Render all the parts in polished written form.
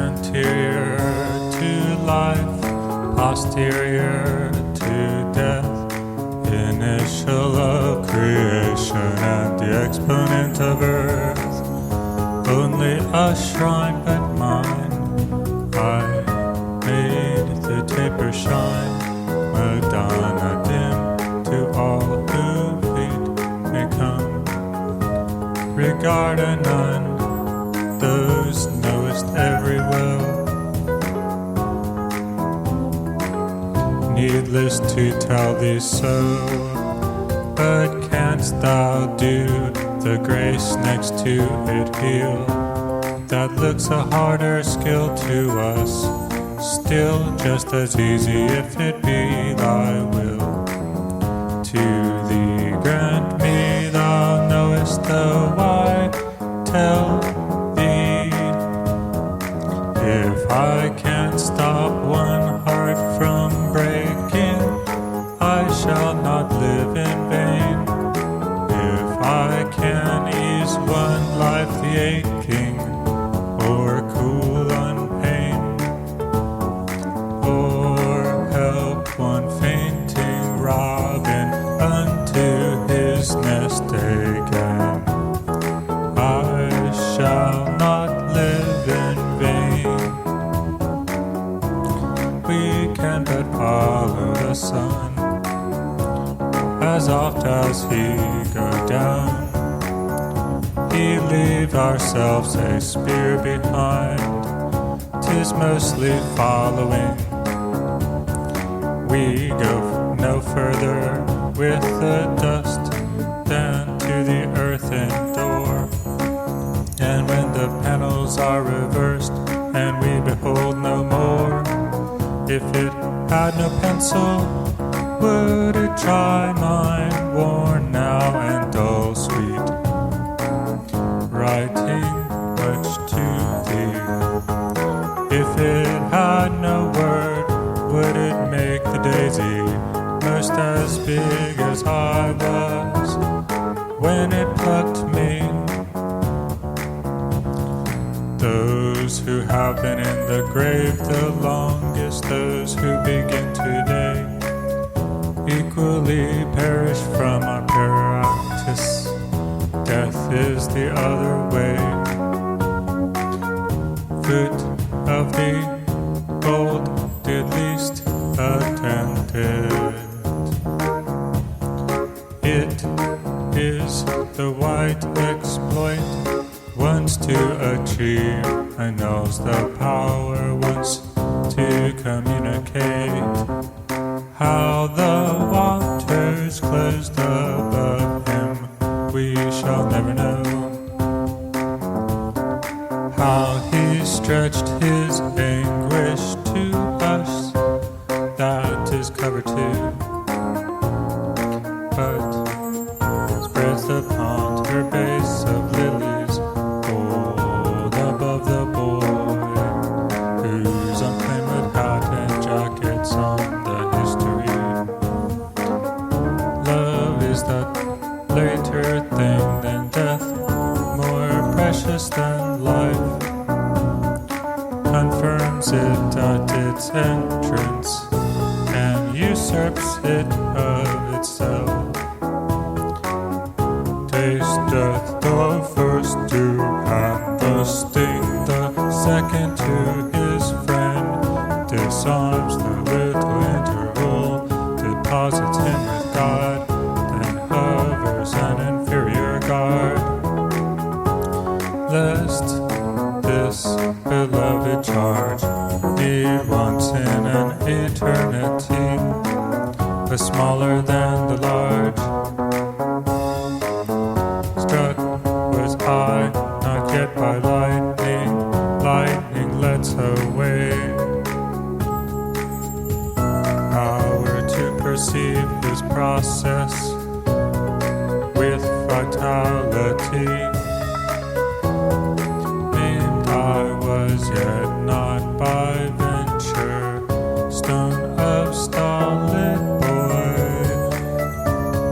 anterior to life, posterior to death, initial of creation and the exponent of earth. Only a shrine but mine, I made the taper shine, Madonna dim to all who feet may come. Regard a nun, those knowest every will. Needless to tell thee so, but canst thou do the grace next to it heal? That looks a harder skill to us, still just as easy if it be thy will. To thee grant me, thou knowest the why, tell thee, if I can't stop one heart from breaking, I shall not live in vain. If I can ease one life the aching, or cool one pain, or help one fainting robin unto his nest again, I shall not live in vain. We can but follow the sun, as oft as he go down, he leave ourselves a spear behind. 'Tis mostly following. We go no further with the dust than to the earthen door. And when the panels are reversed and we behold no more, if it had no pencil, would it try mine, worn now and dull sweet, writing much to thee? If it had no word, would it make the daisy most as big as I was when it plucked me? Those who have been in the grave the longest, those who begin today, equally perish from our practice. Death is the other way. Fruit of the old did least attend it. It is the white exploit once to achieve, and knows the power once to communicate. How the waters closed above him, we shall never know. How he stretched his anguish to us, that is covered too, but spreads the ponder base of lilies gold above the boy, whose unclaimed hat and jackets on the history. Love is that later thing than death, more precious than life, confirms it at its entrance and usurps it of itself. Tasteth the first to have the sting, the second to his friend, disarms the little interval, deposits him with God, then hovers an inferior guard, lest this beloved charge be once in an eternity, but smaller than the large. Struck was I, not yet by lightning, lightning lets away. Power to perceive his process with vitality. I was yet not by venture, stone of stolid boy,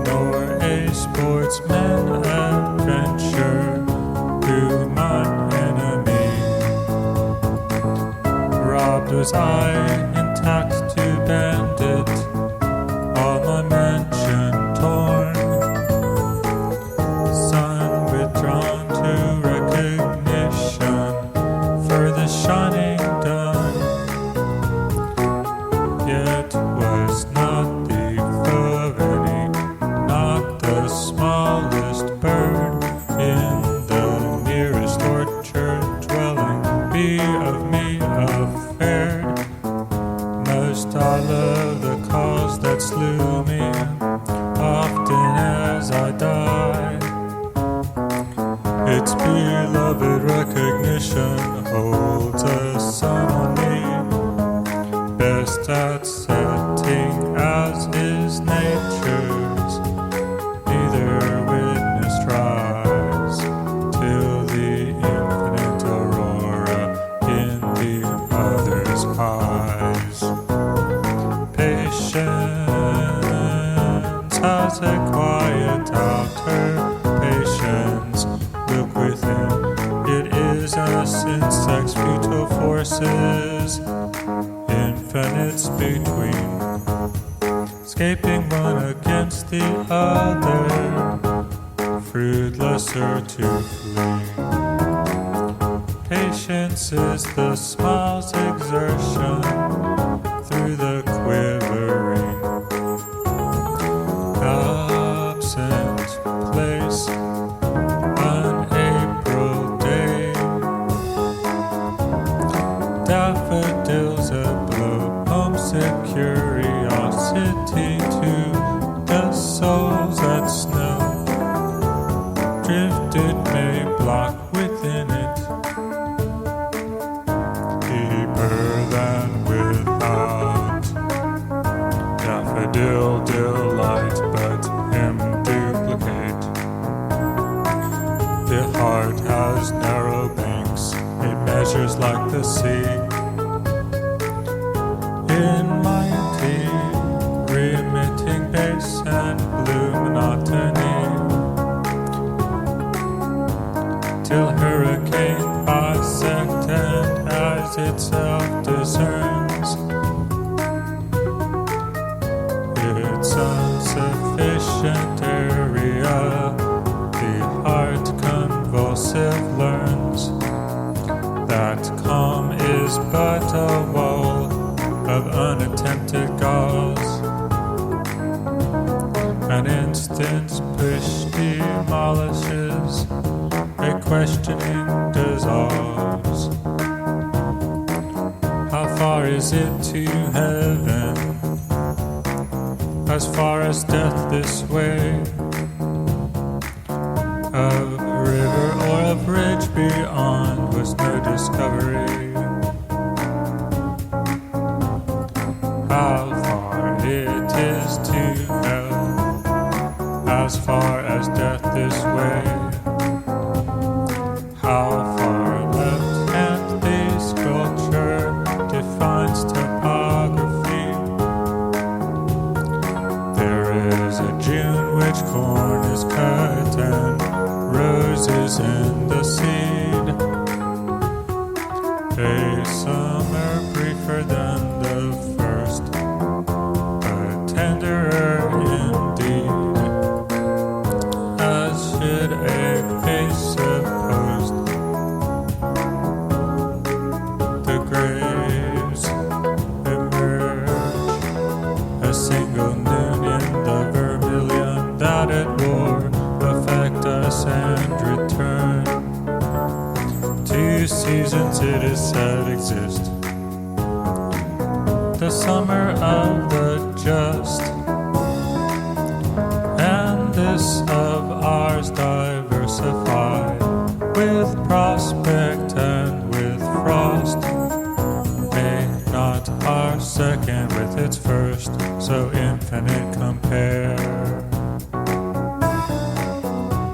nor a sportsman adventure to mine enemy. was I intact to bandit, all my mention torn, sun withdrawn to recognition for the shining done, yet was not thief of any, not the smallest bird in the nearest orchard dwelling, be of me affared. Most all of the cause that slew me, often as I die, its beloved recognition holds a sum on me, best at setting as is nature's, neither witness rise till the infinite aurora in the other's eyes. Patience has a quiet outer patience, look within, it is as insects futile forces, infinites between, escaping one against the other, fruitlesser to flee. Patience is the smile's exertion through the quivering, absent place, an April day, daffodils aglow, homesick curiosity to the souls that snow drifted may block within it, deeper than without. Daffodil delight, but him duplicate. The heart has narrow banks, it measures like the sea, in mighty remitting bass and blue monotony, till hurricane bisect and as itself discerns its insufficient area, the heart convulsive learns that calm is but a wall of unattempted gauze, an instant's push demolishes, a questioning dissolves. How far is it to heaven? As far as death this way, of river or of ridge beyond was no discovery. How far it is to hell, as far as death this way, how far left-hand the sculpture defines topography. There is a June which corn is cut and roses in the seed, a summer briefer than the first, but tenderer indeed, as should a face supposed. The graves emerge, a single noon in the vermilion that it wore, affect us and return. 2 seasons it is said exist, the summer of the just, and this of ours diversified, with prospect and with frost. May not our second with its first so infinite compare,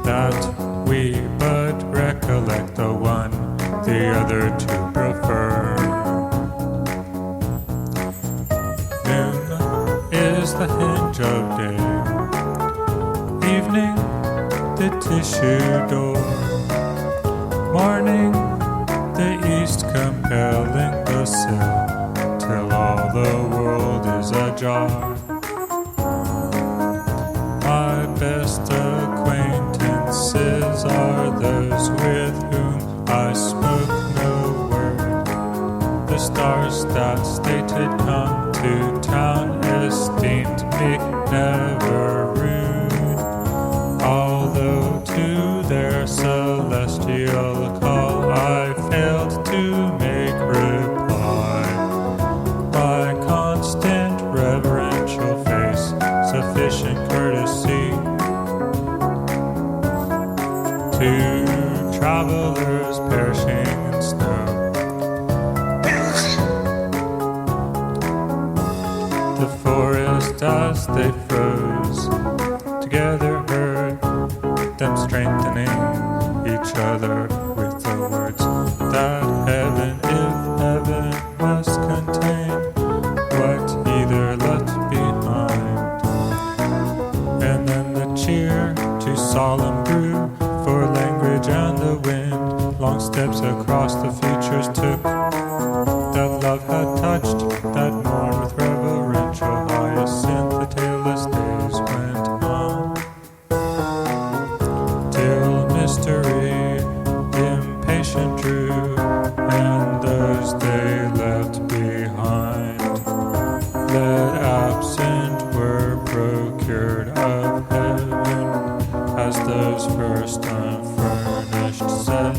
that we but recollect the one, the other to prefer. Noon is the hinge of day, evening the tissue door, morning the east compelling the sill, till all the world is ajar. My best acquaintances are those with whom I spoke no word. The stars that stated come to town esteemed me never rude, although to their celestial call I failed to make reply. My constant reverential face, sufficient courtesy to travelers perishing in snow. The forest as they froze together heard them strengthening each other with the words that heaven, if heaven must contain what either left behind. And then the cheer too solemn grew for language and the wind. Long steps across the futures took that love had touched, that morn with reverential hyacinth. The tailless days went on till mystery impatient drew, and those they left behind, led absent, were procured of heaven, as those first unfurnished said.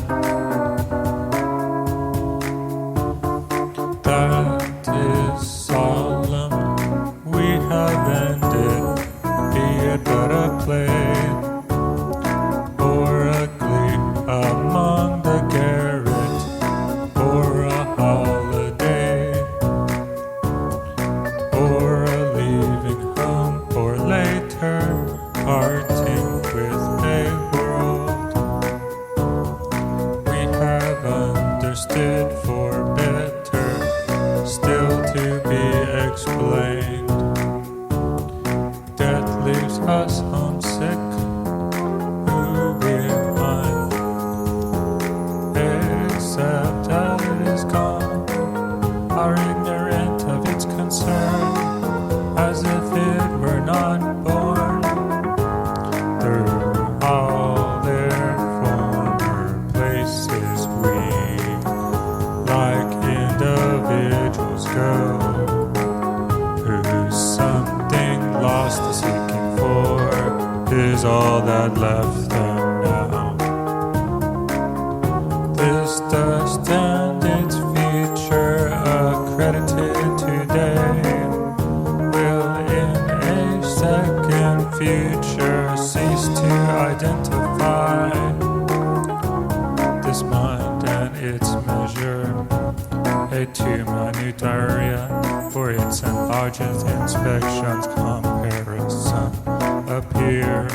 That is solemn, we have ended, be it but a play or a glee among the garret, or a holiday, or a leaving home, or later parting with a world we have understood for better still to be explained. Death leaves us homesick, who behind, except that it is gone, are ignorant of its concern, as if it were not born. Through all their former places we, like individuals, go, whose something lost the seeking for is all that left them now. This dust and its feature accredited today will in a second future cease to identify this mind and its measure, a too minute area for its enlarged inspections comparison appear.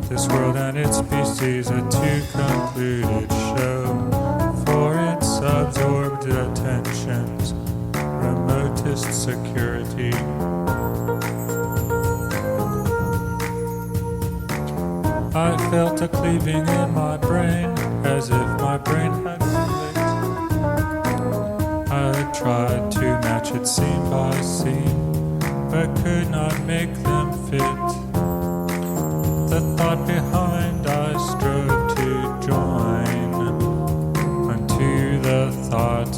This world and its species a too concluded show for its absorbed attentions, remotest security. I felt a cleaving in my brain, as if my brain had split. I tried to match it scene by scene, but could not make them fit. The thought behind I strove to join unto the thought